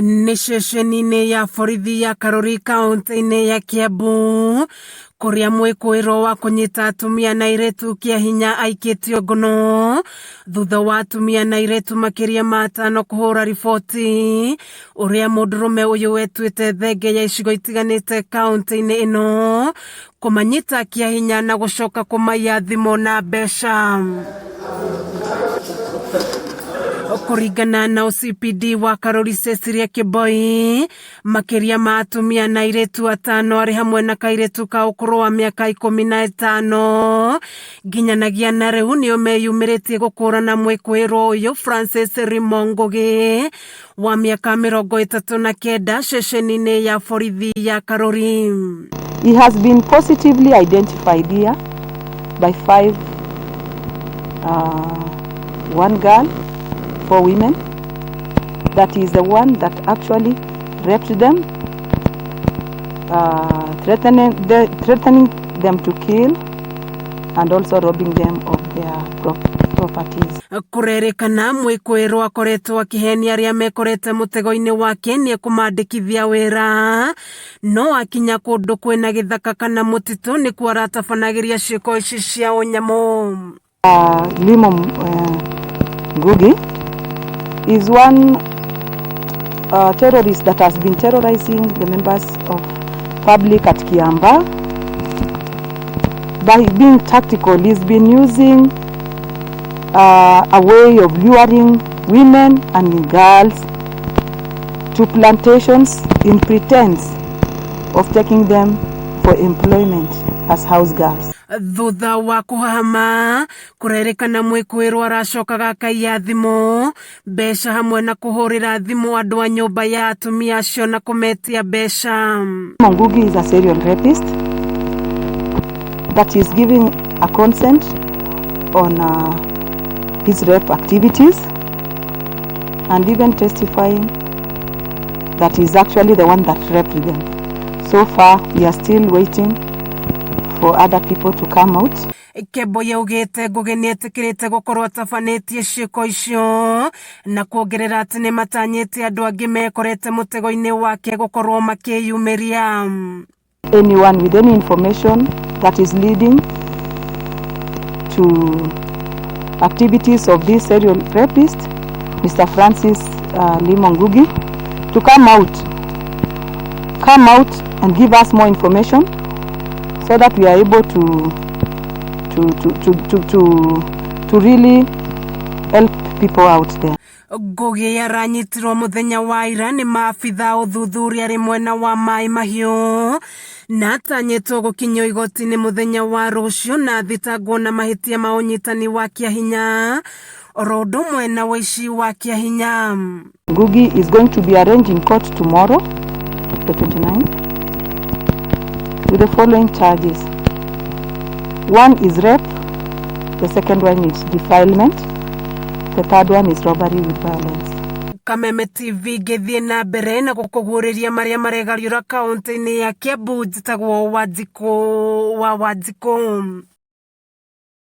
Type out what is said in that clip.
Ni ceceni-ini ya borithi ya Karuri kaunti-ini ya Kiambu kuria Mwikuirwo wa kunyita atumia na airitu kiahinya aikitio ngono thutha wa atumia na airitu Makiria ma 5 kuhura riboti uria mundurume uyu wetwite thenge ya icigo itiganite kaunti-ini ino kumanyita kiahinya na gucoka kumaiya thimu na mbeca. Kuringana na OCPD wa Karuri Kiboi, Makiria ma atumia na airitu 5 ari hamwe na kairitu ka ukurwo wa miaka 15 nginyanagia na riu nio meyumiritie gukurana Mwikuirwo uyu Francis Rimongogi wa miaka 39 ceceni-ini ya borithi ya Karuri. He has been positively identified here by 5 one girl, 4 women. That is the one that actually raped them, threatening them to kill, and also robbing them of their properties. Kurerekana Mwikuirwo akoretwo akihenia aria mekorete mutego-ini wake ni kumandikithia wira no akinya kundu kwina githaka kana mutitu ni kwaratafanagiriria ciiko ici cia unyamu. Ngugi is one terrorist that has been terrorizing the members of public at Kiambu. By being tactical, he's been using a way of luring women and girls to plantations in pretense of taking them for employment as house girls. Thutha wa kuhama kurerekana Mwikuirwo aracokaga kaiya thimu mbeca hamwe na kuhurira thimu andu a nyumba ya atumia acio na kumetia mbeca. Ngugi is a serial rapist that is giving a consent on his rape activities and even testifying that he's actually the one that raped them. So far, we are still waiting for other people to come out. Kebo yaugite Ngugi ni etikirite gukorwo atabanetie ciiko icio na kuongerera ati ni matanyite andu angi mekorete mutego-ini wake gukorwo makiyumiria. Anyone with any information that is leading to activities of this serial rapist, Mr. Francis Ngugi, to come out and give us more information so that we are able to really help people out there. Ngugi aranyitirwo muthenya wa ira ni maabitha uthuthuria ri mwena wa mai mahiu na atanyitwo gukinyio igoti-ini muthenya wa rucio na thitangwo na mahitia ma unyitani wa kiahinya orodo mwena wa ici wa kiahinya. Ngugi is going to be arraigned in court tomorrow, the 29th, with the following charges. 1 is rape, the second one is defilement, the third one is robbery with violence. Kameme TV gethie na mbere na gukuguriria maria maregariura kaunti-ini ya Kiambu njitagwo Wanjiko.